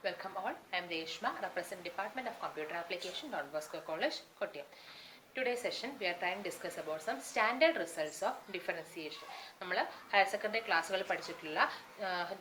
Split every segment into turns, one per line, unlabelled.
Welcome all. I am Reshma, represent Department of Computer Application, Don Bosco College, Kottayam. Today's session we are trying to discuss about some standard results of differentiation. നമ്മൾ higher secondary ക്ലാസ്സുകളിൽ പഠിച്ചിട്ടുള്ള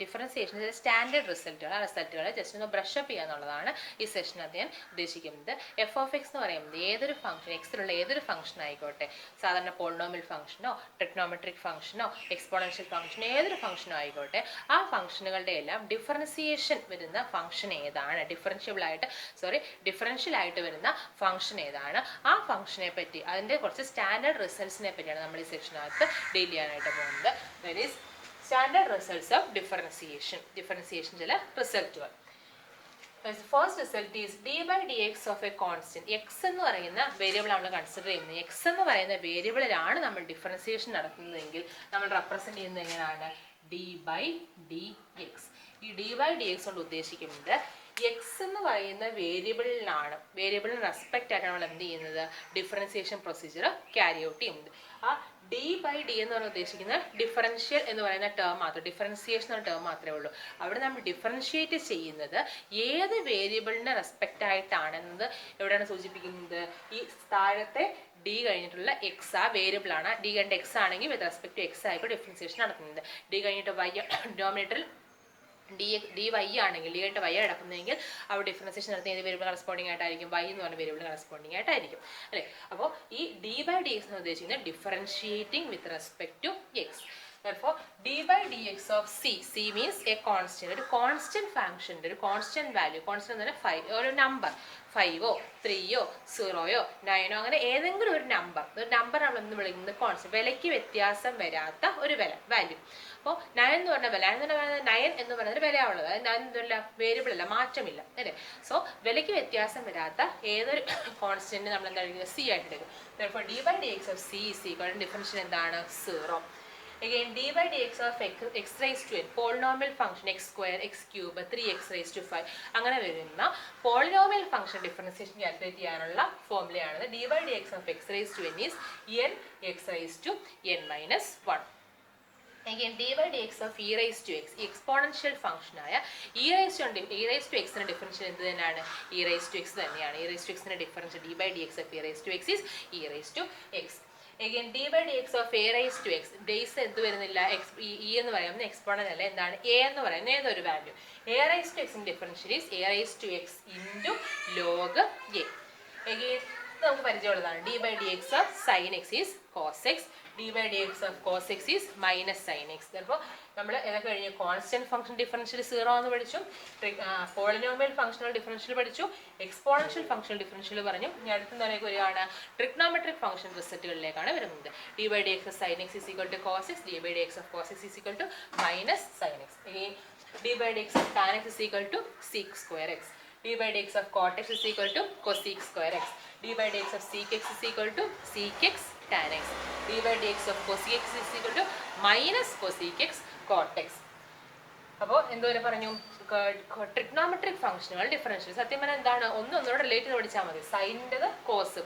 ഡിഫറൻസിയേഷൻ്റെ standard റിസൾട്ടുകൾ just ഒന്ന് brush up ചെയ്യുക എന്നുള്ളതാണ് ഈ session ഞാൻ ഉദ്ദേശിക്കുന്നത്. F of X എന്ന് പറയുന്നത് ഏതൊരു ഫംഗ്ഷൻ, എക്സിലുള്ള ഏതൊരു ഫംഗ്ഷൻ ആയിക്കോട്ടെ, സാധാരണ പോളിനോമിയൽ ഫംഗ്ഷനോ ട്രിഗ്നോമെട്രിക് ഫംഗ്ഷനോ എക്സ്പോണൻഷ്യൽ ഫംഗ്ഷനോ ഏതൊരു ഫംഗ്ഷനോ ആയിക്കോട്ടെ, ആ ഫംഗ്ഷനുകളുടെ എല്ലാം ഡിഫറൻസിയേഷൻ വരുന്ന ഫംഗ്ഷൻ ഏതാണ്, ഡിഫറൻഷ്യൽ ആയിട്ട് വരുന്ന ഫംഗ്ഷൻ ഏതാണ്, ആ ഫംഗ്ഷനെ പറ്റി അതിൻ്റെ കുറച്ച് സ്റ്റാൻഡേർഡ് റിസൾട്ട്സിനെ പറ്റിയാണ് നമ്മൾ ഈ സെക്ഷനകത്ത് ഡീൽ ചെയ്യാനായിട്ട് പോകുന്നത്. That is standard results of differentiation ചില റിസൾട്ടുകൾ. First result is d by d x of a constant. X എന്ന് പറയുന്ന വേരിയബിൾ നമ്മൾ കൺസിഡർ ചെയ്യുന്നത്. എക്സ് എന്ന് പറയുന്ന വേരിയബിളിലാണ് നമ്മൾ ഡിഫറൻസിയേഷൻ നടത്തുന്നതെങ്കിൽ നമ്മൾ റെപ്രസെന്റ് ചെയ്യുന്നത് എങ്ങനെയാണ്? D by d x. ഈ ഡി ബൈ ഡി എക്സ് കൊണ്ട് ഉദ്ദേശിക്കുന്നത് എക്സ് എന്ന് പറയുന്ന വേരിയബിളിന് റെസ്പെക്റ്റ് ആയിട്ടാണ് നമ്മൾ എന്ത് ചെയ്യുന്നത്, ഡിഫറൻസിയേഷൻ പ്രൊസീജിയർ ക്യാരി ഔട്ട് ചെയ്യുന്നത്. ആ ഡി ബൈ ഡി എന്ന് പറഞ്ഞാൽ ഉദ്ദേശിക്കുന്നത് ഡിഫറൻഷ്യൽ എന്ന് പറയുന്ന ടേം മാത്രം, ഡിഫറൻസിയേഷൻ എന്ന ടേം മാത്രമേ ഉള്ളൂ. അവിടെ നമ്മൾ ഡിഫറൻഷിയേറ്റ് ചെയ്യുന്നത് ഏത് വേരിയബിളിന് റെസ്പെക്റ്റ് ആയിട്ടാണെന്നത് എവിടെയാണ് സൂചിപ്പിക്കുന്നത്? ഈ താഴത്തെ ഡി കഴിഞ്ഞിട്ടുള്ള എക്സ് ആ വേരിയബിൾ ആണ്. ഡി കഴിഞ്ഞിട്ട് എക്സ് ആണെങ്കിൽ വിത്ത് റെസ്പെക്ട് ടു എക്സ് ആയിക്കോ ഡിഫറൻസിയേഷൻ നടത്തുന്നത്. ഡി കഴിഞ്ഞിട്ട് വൈ ഡിനോമിനേറ്ററിൽ ഡി വൈ ആണെങ്കിൽ, ഡി ആയിട്ട് വൈ കിടക്കുന്നതെങ്കിൽ അവിടെ ഡിഫറൻസിയേഷൻ നടത്തുന്ന ഏത് വേരിയബിൾ കറസ്പോണ്ടിങ് ആയിട്ടായിരിക്കും? വൈ എന്ന് പറഞ്ഞ വേരിയബിൾ കറസ്പോണ്ടിങ് ആയിട്ടായിരിക്കും അല്ലേ. അപ്പോൾ ഈ ഡി ബൈ ഡി എക്സ് എന്ന് ഉദ്ദേശിക്കുന്നത് differentiating with respect to x. Therefore, d by dx of c means a constant. ഒരു കോൺസ്റ്റന്റ് ഫംഗ്ഷൻ്റെ ഒരു കോൺസ്റ്റന്റ് വാല്യൂ, കോൺസ്റ്റന്റ് എന്ന് പറഞ്ഞാൽ ഒരു നമ്പർ, 5ഓ 3ഓ 0ഓ 9ഓ അങ്ങനെ ഏതെങ്കിലും ഒരു നമ്പർ നമ്മൾ എന്ന് വിളിക്കുന്നത് കോൺസ്റ്റന്റ്, വിലയ്ക്ക് വ്യത്യാസം വരാത്ത ഒരു വാല്യൂ. അപ്പോൾ 9 എന്ന് പറഞ്ഞ വില, 9 എന്ന് പറയുന്നത് വിലയുള്ളത്, അതായത് 9 എന്നുള്ള വേരിയബിൾ അല്ല, മാറ്റമില്ല അല്ലേ. സോ വിലയ്ക്ക് വ്യത്യാസം വരാത്ത ഏതൊരു കോൺസ്റ്റന്റ് നമ്മൾ എന്താ എടുക്കുക? സി ആയിട്ട് എടുക്കും. Therefore, d by dx of c is equal to differential എന്താണ്? 0. Again, d by dx of x raised to n, polynomial function x square, x cube, 3x raised to 5 അങ്ങനെ വരുന്ന പോളിനോമിയൽ ഫംഗ്ഷൻ ഡിഫറൻസിയേഷൻ കാൽക്കുലേറ്റ് ചെയ്യാനുള്ള ഫോർമുലയാണ് d by dx of x raised to n is n x raised to n minus 1. Again, d by dx of e raised to x, exponential function ആയ e raised to x ന്റെ differential എന്ത് തന്നെയാണ്? e raised to x തന്നെയാണ്. e raised to x ന്റെ differential d by dx of e raised to x is e raised to x. Again, d by dx of a raised to x, base എന്ത് വരുന്നില്ല, e എന്ന് പറയുന്നത് exponent അല്ല, എന്താണ് a എന്ന് പറയുന്നത് ഏതൊരു value. a raised to x in differential is a raised to x into log a. Again, നമുക്ക് പരിചയമുള്ളതാണ്. d by dx of sin x is cos x, d by dx of cos x is minus sin x. Therefore, നമ്മൾ ഏതൊക്കെ കഴിഞ്ഞു? Constant function differential 0 എന്ന് പഠിച്ചു, polynomial functional differential പഠിച്ചു, exponential functional differential പറഞ്ഞു. ഇനി അടുത്തതിലേക്ക് വരികയാണ് ട്രിഗ്നോമെട്രിക് ഫംഗ്ഷൻ റിസൾട്ടുകളിലേക്കാണ് വരുന്നത്. d by dx of sin x is equal to cos x, d by dx of cos x is equal to minus sin x. Again, d by dx of tan x is equal to sec square x, d by dx of cot x is equal to cosec square x, d by dx of sec x is equal to sec x tan x, d by dx of cosec x is equal to minus cosec x cot x. അപ്പോൾ എന്തോരെ പറഞ്ഞു? Trigonometric ഫംഗ്ഷനുകൾ differential സത്യം പറഞ്ഞാൽ എന്താണ്? ഒന്നോട് relate ചെയ്ത് പഠിച്ചാൽ മതി. സൈൻ്റെത്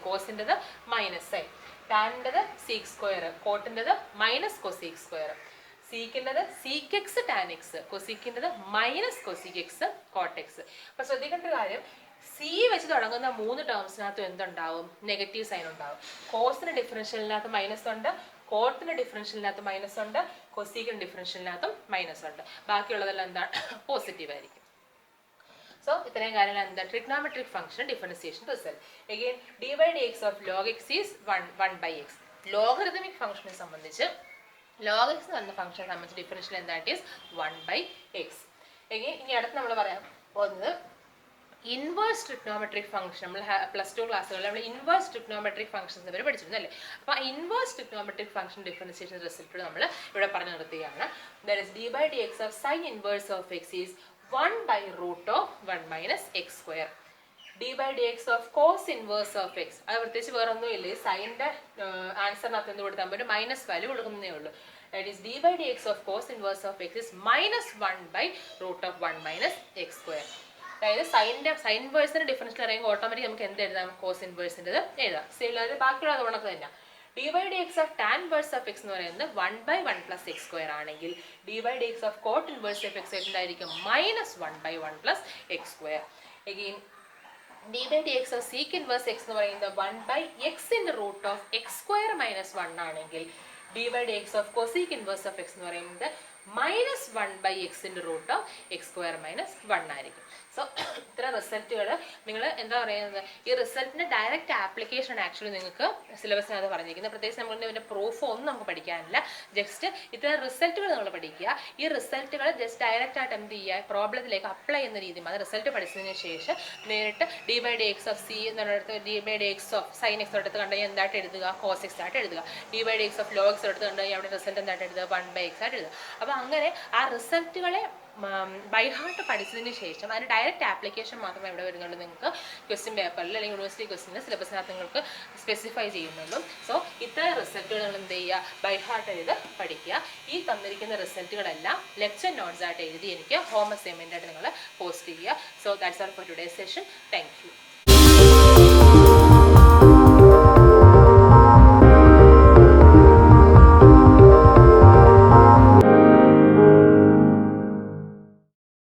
കോസിൻ്റെത് മൈനസ് സൈൻ, ടാനിൻ്റെത് സീക്ക് സ്ക്വയർ, കോട്ടിൻ്റെത് മൈനസ് കൊസീക്ക് സ്ക്വയർ, സീക്കിൻ്റെത് സീക്ക് എക്സ് ടാൻ എക്സ്, കൊസീക്കിൻ്റെത് minus cosec x cot x. അപ്പോൾ ശ്രദ്ധിക്കേണ്ട കാര്യം, സി വെച്ച് തുടങ്ങുന്ന 3 ടേംസിനകത്തും എന്തുണ്ടാവും? നെഗറ്റീവ് സൈൻ ഉണ്ടാവും. കോസിന് ഡിഫറൻഷ്യലിനകത്ത് മൈനസ് ഉണ്ട്, കോട്ടിന് ഡിഫറൻഷ്യലിനകത്ത് മൈനസ് ഉണ്ട്, കൊസീക്കിന് ഡിഫറൻഷ്യലിനകത്തും മൈനസ് ഉണ്ട്. ബാക്കിയുള്ളതെല്ലാം എന്താണ്? പോസിറ്റീവ് ആയിരിക്കും. സോ ഇത്രയും കാര്യങ്ങൾ എന്താ? Trigonometric function differentiation result. Again, d by dx of log x is 1 by x. Logarithmic ഫംഗ്ഷനെ സംബന്ധിച്ച് log x എന്ന് പറഞ്ഞ ഫംഗ്ഷനെ സംബന്ധിച്ച് ഡിഫറൻഷ്യൽ എന്തായിട്ട് ഈസ് 1 by x. അഗെയിൻ, ഇനി അടുത്ത് നമ്മൾ പറയാൻ പോകുന്നത് ഇൻവേഴ്സ് ട്രിഗ്നോമെട്രിക് ഫംഗ്ഷൻ. നമ്മൾ +2 ക്ലാസ്സുകളിൽ നമ്മൾ ഇൻവേഴ്സ് ട്രിഗ്നോമെട്രിക് ഫംഗ്ഷൻസ് വരെ പഠിച്ചിരുന്നു അല്ലേ. അപ്പോൾ ആ inverse trigonometric function differentiation result നമ്മൾ ഇവിടെ പറഞ്ഞു നിർത്തുകയാണ്. That is d by dx of sin inverse of x is 1 by root of 1 minus x square. d by dx of cos inverse of x, അത് പ്രത്യേകിച്ച് വേറെ ഒന്നുമില്ല, സൈൻ്റെ ആൻസറിനകത്ത് എന്ത് കൊടുത്താൽ ഒരു മൈനസ് വാല്യൂ കൊടുക്കുന്നതേ ഉള്ളൂ. That is d by dx of cos inverse of x is minus 1 by root of 1 minus x square. അതായത് sign ഇൻവേഴ്സിന്റെ differential അറിയുമ്പോൾ ഓട്ടോമാറ്റിക് നമുക്ക് എന്ത് എഴുതാം? കോസ് ഇൻവേഴ്സിൻ്റെത് എഴുതാം. സെയിം ബാക്കിയുള്ള ഗുണക്ക് തന്നെ. dx of tan inverse of x എന്ന് പറയുന്നത് 1/1 plus x square ആണെങ്കിൽ dx of cot inverse of x എന്തായിരിക്കും -1/1 plus x square. Again dx of sec inverse x എന്ന് പറയുന്നത് 1/x in the root of x square minus 1 ആണെങ്കിൽ dx of cosec inverse of x എന്ന് പറയുന്നത് -1/x in the root of x square minus 1 ആയിരിക്കും. So ഇത്ര റിസൾട്ടുകൾ നിങ്ങൾ എന്താ പറയുന്നത്, ഈ റിസൾട്ടിൻ്റെ ഡയറക്റ്റ് ആപ്ലിക്കേഷൻ ആക്ച്വലി നിങ്ങൾക്ക് സിലബസിനകത്ത് പറഞ്ഞിരിക്കുന്നത്. പ്രത്യേകിച്ച് നമ്മൾ ഇതിൻ്റെ പ്രൂഫ് ഒന്നും നമുക്ക് പഠിക്കാനില്ല. ജസ്റ്റ് ഇത്ര റിസൾട്ടുകൾ നിങ്ങൾ പഠിക്കുക. ഈ റിസൾട്ടുകൾ ജസ്റ്റ് ഡയറക്റ്റ് ആയിട്ട് എന്ത് ചെയ്യുക, പ്രോബ്ലത്തിലേക്ക് അപ്ലൈ ചെയ്യുന്ന രീതി. അത് റിസൾട്ട് പഠിച്ചതിന് ശേഷം നേരിട്ട് dx of c എന്നുള്ളടത്ത് dx of sin x എടുത്ത് കണ്ടു കഴിഞ്ഞാൽ എന്തായിട്ട് എഴുതുക, cos x ആയിട്ട് എഴുതുക. dx of log x എടുത്ത് കണ്ടു കഴിഞ്ഞാൽ അവിടെ റിസൾട്ട് എന്തായിട്ട് എഴുതുക, 1/x ആയിട്ട് എഴുതുക. അപ്പോൾ അങ്ങനെ ആ റിസൾട്ടുകളെ ബൈ ഹാർട്ട് പഠിച്ചതിന് ശേഷം അതിന് ഡയറക്റ്റ് ആപ്ലിക്കേഷൻ മാത്രമേ ഇവിടെ വരുന്നുള്ളൂ. നിങ്ങൾക്ക് ക്വസ്റ്റ്യൻ പേപ്പറിൽ അല്ലെങ്കിൽ യൂണിവേഴ്സിറ്റി ക്വസ്റ്റ്യൻ സിലബസിനകത്ത് നിങ്ങൾക്ക് സ്പെസിഫൈ ചെയ്യുന്നുള്ളൂ. സോ ഇത്ര റിസൾട്ടുകൾ നിങ്ങൾ എന്ത് ചെയ്യുക, ബൈ ഹാർട്ട് എഴുതി പഠിക്കുക. ഈ തന്നിരിക്കുന്ന റിസൾട്ടുകളെല്ലാം ലെക്ചർ നോട്ട്സ് ആയിട്ട് എഴുതി എനിക്ക് ഹോം അസൈൻമെൻ്റ് ആയിട്ട് നിങ്ങൾ പോസ്റ്റ് ചെയ്യുക. So that's all for today session. Thank you.